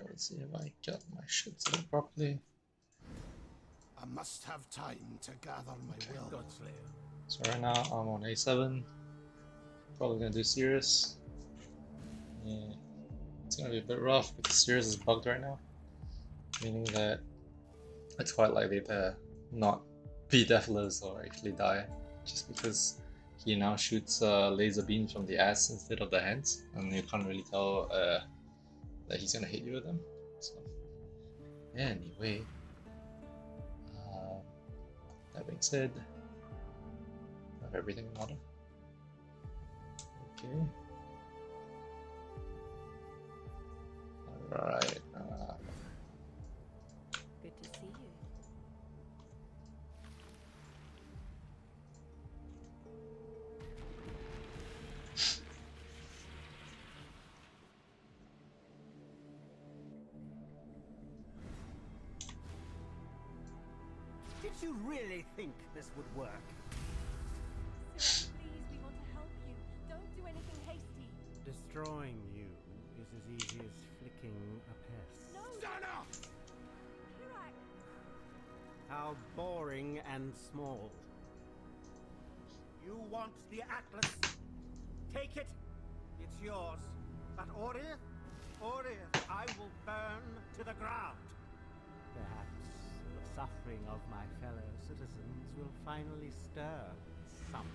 Let's see if I got my shit set up properly. I must have time to gather my will. Godslayer. So right now I'm on A7. Probably gonna do Sirus. Yeah, it's gonna be a bit rough because Sirus is bugged right now, meaning that it's quite likely to not be Deathless or actually die, just because he now shoots laser beams from the ass instead of the hands, and you can't really tell that he's gonna hit you with them. So anyway, that being said, I have everything in order. Okay. Alright. Good to see you. Did you really think this would work? Sirus, please, we want to help you. Don't do anything hasty. Destroying you is as easy as flicking a pest. No! Sana! Kirak! How boring and small. You want the Atlas? Take it. It's yours. But Orir, I will burn to the ground. Perhaps the suffering of my fellow citizens will finally stir something.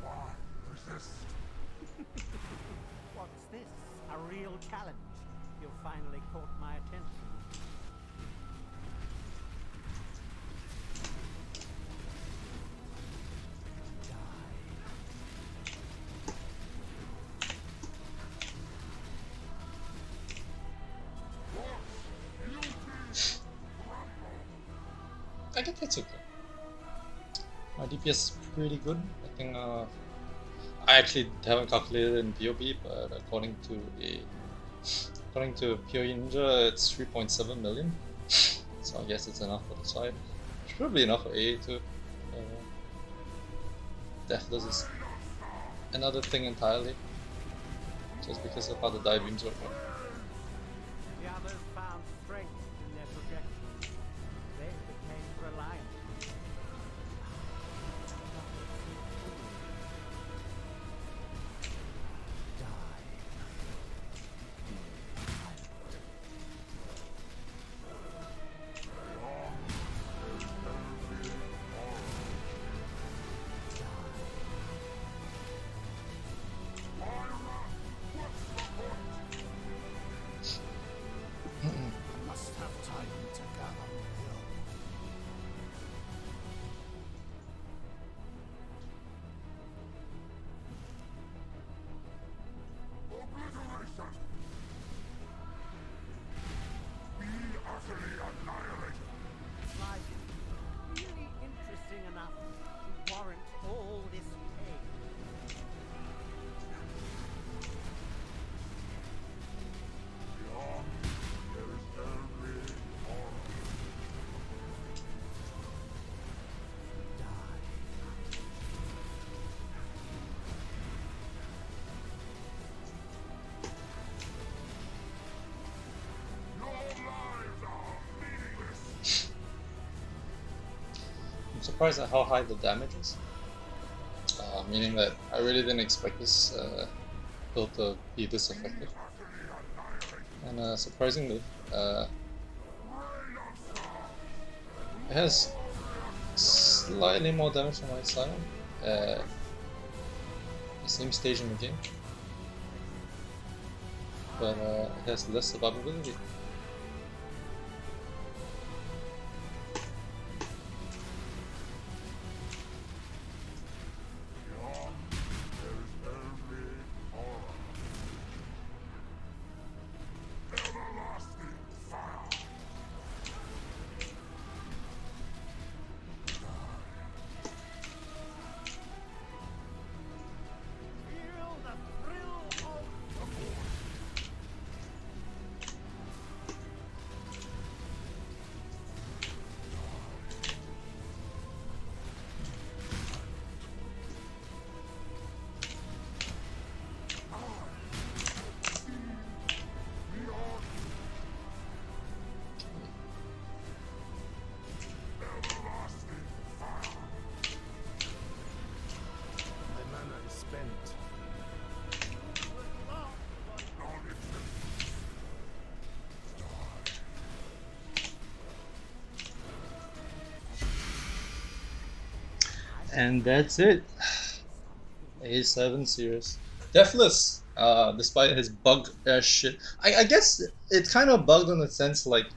Why resist? What's this? A real challenge? You finally caught my attention. I think that's okay. My DPS is pretty good. I think I actually haven't calculated in POB, but according to PoE Ninja, it's 3.7 million. So I guess it's enough for the side. It's probably enough for AA too. Deathless is another thing entirely, just because of how the dive beams work. The others found strength in their projections. They became reliant. I must have time to gather my will. Obliteration! Be utterly annihilated! Like, really interesting enough to warrant all this pain. Beyond, there is only horror. Your lives are meaningless! I'm surprised at how high the damage is. Meaning that I really didn't expect this build to be this effective. And surprisingly, it has slightly more damage on my side. The same stage in the game, but it has less survivability. Beyond, there is only horror. Everlasting fire! Feel the thrill of the force. And that's it. A7 Sirus. Deathless. Despite his bug shit. I guess it kind of bugged in the sense like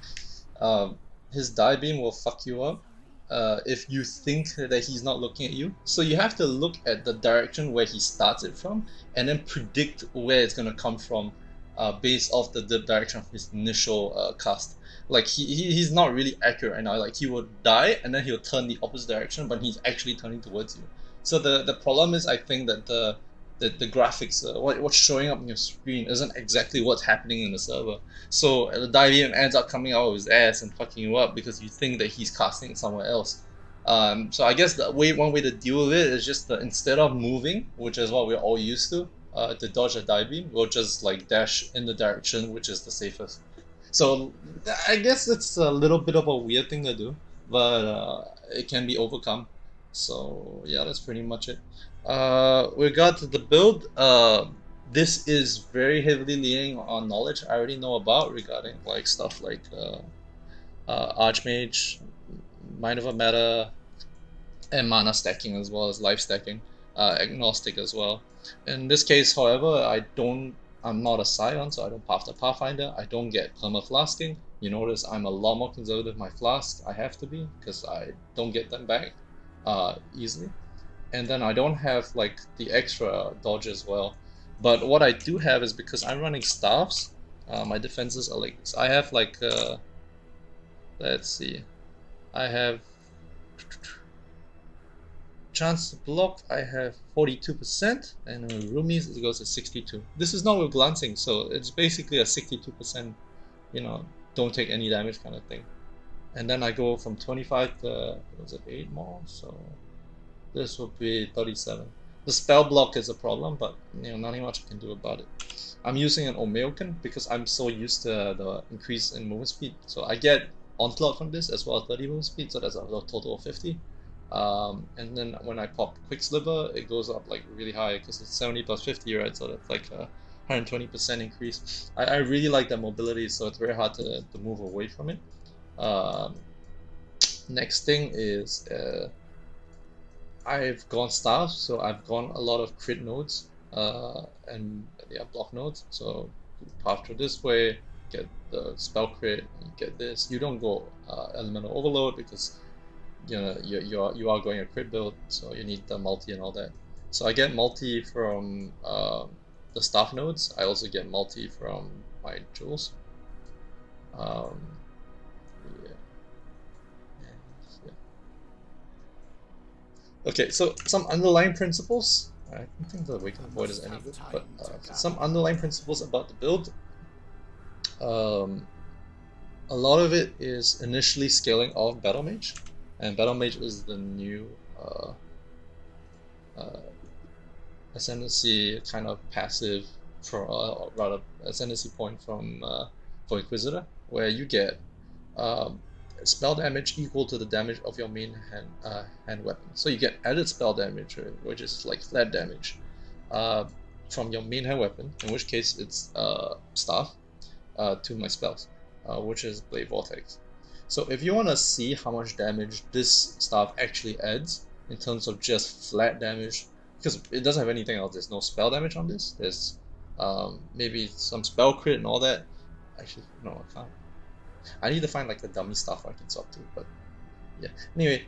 his die beam will fuck you up if you think that he's not looking at you. So you have to look at the direction where he starts it from and then predict where it's gonna come from based off the direction of his initial cast. Like he's not really accurate right now. Like he will die and then he'll turn the opposite direction, but he's actually turning towards you. So the problem is I think that the graphics, what's showing up on your screen isn't exactly what's happening in the server. So the dive ends up coming out of his ass and fucking you up because you think that he's casting it somewhere else. So I guess one way to deal with it is just instead of moving, which is what we're all used to dodge a dive beam, we'll just like dash in the direction which is the safest. So I guess it's a little bit of a weird thing to do, but it can be overcome. So yeah, that's pretty much it. With regard to the build, this is very heavily leaning on knowledge I already know about regarding like stuff like Archmage, Mind of a Meta, and mana stacking as well as life stacking, agnostic as well. In this case, however, I'm not a Scion, so I don't path the Pathfinder. I don't get perma-flasking. You notice I'm a lot more conservative with my flasks. I have to be, because I don't get them back easily. And then I don't have like the extra dodge as well. But what I do have is because I'm running staffs, my defenses are like, so I have like, let's see, I have chance to block, I have 42%, and with roomies it goes to 62. This is not with glancing, so it's basically a 62%, you know, don't take any damage kind of thing. And then I go from 25 to, was it 8 more? So this would be 37. The spell block is a problem, but you know, nothing much I can do about it. I'm using an Omeoken because I'm so used to the increase in movement speed. So I get Onslaught from this as well as 30 movement speed, so that's a total of 50. And then when I pop Quicksliver, it goes up like really high because it's 70 plus 50, right? So that's like a 120% increase. I really like that mobility, so it's very hard to move away from it. Next thing is I've gone staff, so I've gone a lot of crit nodes and yeah, block nodes. So you path through this way, get the spell crit, you get this. You don't go elemental overload because you know you are going a crit build, so you need the multi and all that. So I get multi from the staff nodes. I also get multi from my jewels. Yeah. Okay, so some underlying principles. I don't think the Awakened Void is any good, but some underlying principles about the build. A lot of it is initially scaling off Battlemage, and Battlemage is the new ascendancy kind of passive, for rather ascendancy point from for Inquisitor, where you get spell damage equal to the damage of your main hand weapon. So you get added spell damage, which is like flat damage, from your main hand weapon, in which case it's staff, to my spells, which is Blade Vortex. So if you want to see how much damage this staff actually adds in terms of just flat damage, because it doesn't have anything else, there's no spell damage on this, there's maybe some spell crit and all that. Actually, no, I can't. I need to find like the dummy stuff I can swap to, but yeah. Anyway,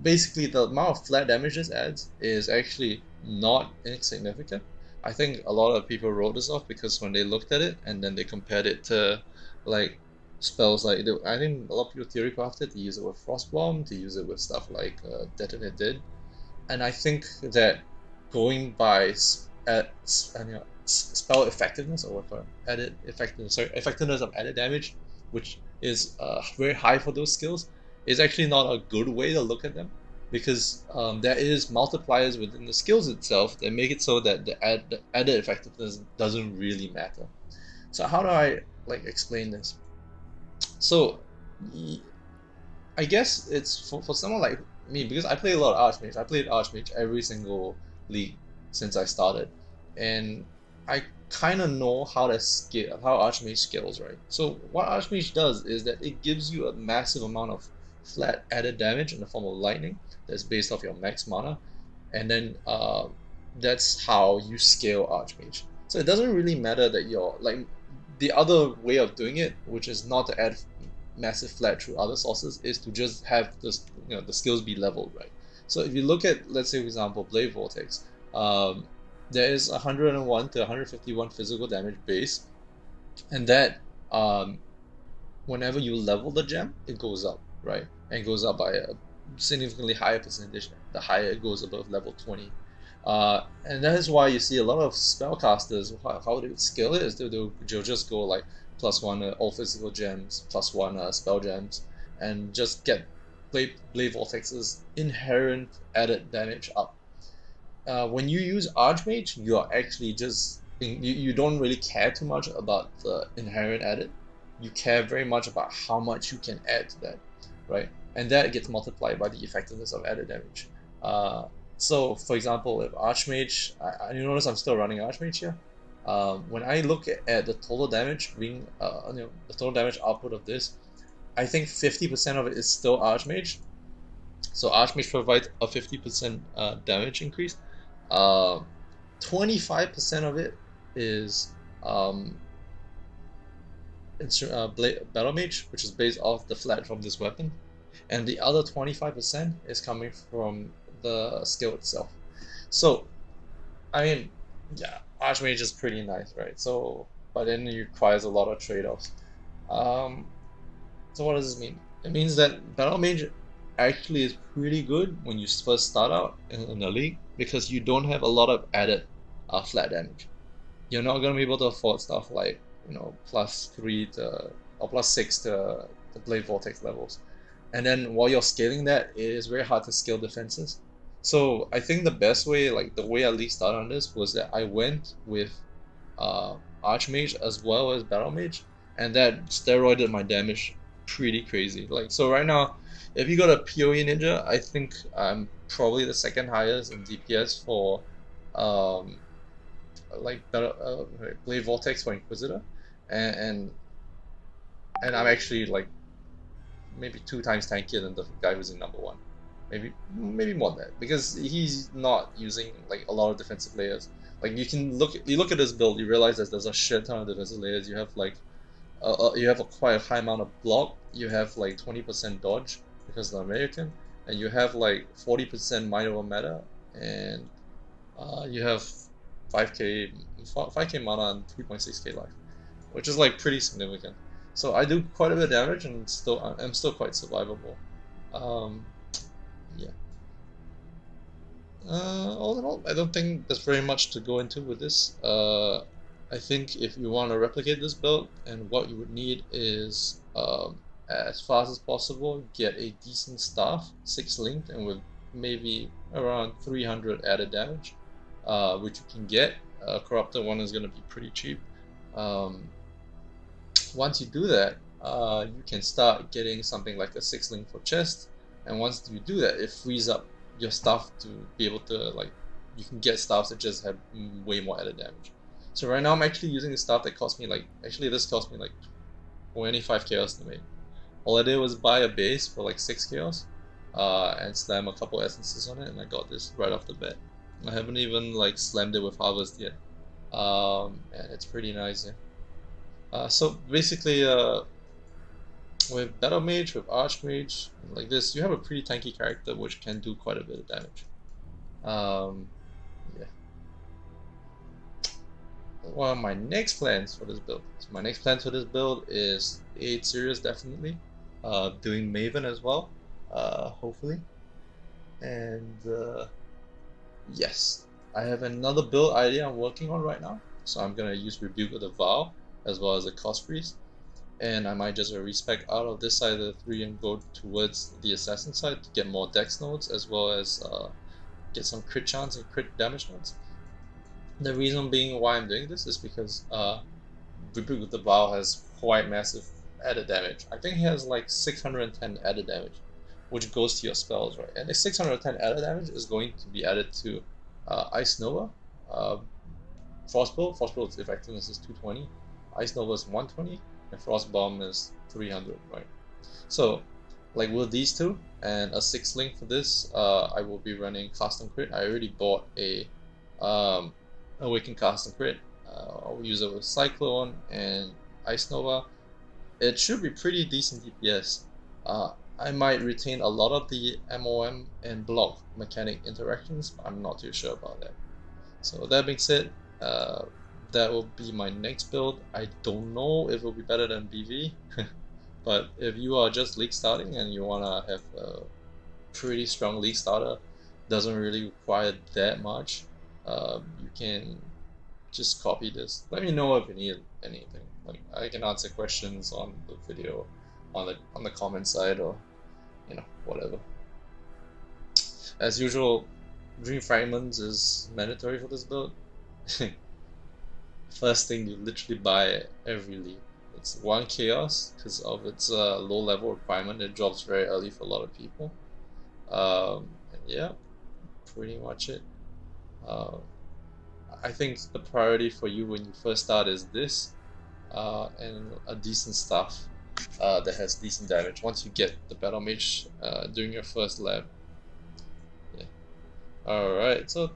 basically the amount of flat damage this adds is actually not insignificant. I think a lot of people wrote this off because when they looked at it and then they compared it to like spells like, I think a lot of people theory crafted to use it with Frostbomb, to use it with stuff like Detonate did, and I think that going by spell effectiveness, or what added effectiveness, effectiveness of added damage, which is very high for those skills, is actually not a good way to look at them, because there is multipliers within the skills itself that make it so that the added effectiveness doesn't really matter. So how do I like explain this? So I guess it's for someone like me, because I play a lot of Archmage. I played Archmage every single league since I started, and I kind of know how to scale, how Archmage scales, right? So what Archmage does is that it gives you a massive amount of flat added damage in the form of lightning that's based off your max mana, and then that's how you scale Archmage. So it doesn't really matter that you're like the other way of doing it, which is not to add massive flat through other sources, is to just have this, the skills be leveled, right? So if you look at, let's say for example, Blade Vortex, there is 101 to 151 physical damage base, and that whenever you level the gem, it goes up, right? And it goes up by a significantly higher percentage the higher it goes above level 20. And that is why you see a lot of spellcasters, how they scale it is they'll just go like +1 all physical gems, +1 spell gems, and just get Blade Vortex's inherent added damage up. When you use Archmage, you are actually just you don't really care too much about the inherent added. You care very much about how much you can add to that, right? And that gets multiplied by the effectiveness of added damage. So, for example, if Archmage, you notice I'm still running Archmage here. When I look at the total damage being, the total damage output of this, I think 50% of it is still Archmage. So Archmage provides a 50% damage increase. 25% of it is Battlemage, which is based off the flat from this weapon, and the other 25% is coming from the skill itself. So, I mean, yeah, Archmage is pretty nice, right? So, but then it requires a lot of trade-offs. So what does this mean? It means that Battlemage actually is pretty good when you first start out in the league, because you don't have a lot of added flat damage. You're not going to be able to afford stuff like, +3 to or +6 to the Blade Vortex levels. And then while you're scaling that, it is very hard to scale defenses. So I think the best way, like the way I at least started on this, was that I went with Archmage as well as Battlemage, and that steroided my damage pretty crazy. Like, so right now, if you got a PoE ninja, I think I'm probably the second highest in DPS for Blade Vortex for Inquisitor, and I'm actually like maybe 2 times tankier than the guy who's in number 1. Maybe more than that, because he's not using like a lot of defensive layers. Like you look at this build, you realize that there's a shit ton of defensive layers. You have like you have quite a high amount of block. You have like 20% dodge because of the American, and you have like 40% mind over matter, and you have 5k mana and 3.6k life, which is like pretty significant. So I do quite a bit of damage, and I'm still quite survivable. Yeah. All in all, I don't think there's very much to go into with this. I think if you want to replicate this build, and what you would need is, as fast as possible, get a decent staff, 6 linked, and with maybe around 300 added damage, which you can get. Corrupted one is going to be pretty cheap. Once you do that, you can start getting something like a 6 link for chest, and once you do that, it frees up your stuff to be able to, like, you can get stuffs that just have way more added damage. So right now I'm actually using a stuff that cost me like, this cost me like 25 chaos to make. All I did was buy a base for like 6 chaos, and slam a couple essences on it, and I got this right off the bat. I haven't even like slammed it with harvest yet, and it's pretty nice. Yeah. So basically, with Battlemage, with Archmage, like this, you have a pretty tanky character which can do quite a bit of damage. Yeah. What are my next plans for this build? So my next plans for this build is 8 Sirus definitely, doing Maven as well, hopefully, and yes, I have another build idea I'm working on right now. So I'm gonna use Rebuke of the Vow as well as a Cost Priest, and I might just respec out of this side of the 3 and go towards the Assassin side to get more Dex nodes, as well as get some crit chance and crit damage nodes. The reason being why I'm doing this is because Rebuke of the Vow has quite massive added damage. I think he has like 610 added damage, which goes to your spells, right? And the 610 added damage is going to be added to Ice Nova, Frostbolt. Frostbolt's effectiveness is 220, Ice Nova is 120, and Frost Bomb is 300, right? So like with these two and a 6 link for this, I will be running custom crit. I already bought a Awaken custom crit. I'll use it with Cyclone and Ice Nova. It should be pretty decent DPS. I might retain a lot of the MOM and block mechanic interactions, but I'm not too sure about that. So that being said, that will be my next build. I don't know if it will be better than BV, but if you are just league starting and you wanna have a pretty strong league starter, doesn't really require that much, you can just copy this. Let me know if you need anything. Like I can answer questions on the video, on the comment side, or whatever. As usual, Dream Fragments is mandatory for this build. First thing you literally buy every league. It's 1 chaos because of its low level requirement. It drops very early for a lot of people. And yeah, pretty much it. I think the priority for you when you first start is this, and a decent stuff that has decent damage. Once you get the Battlemage during your first lab. Yeah. Alright, so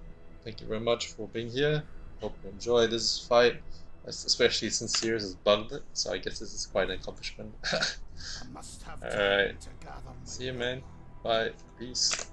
thank you very much for being here. Hope you enjoy this fight, especially since Sirus has bugged it, so I guess this is quite an accomplishment. I must have Alright, time to gather my see you man. Bye. Peace.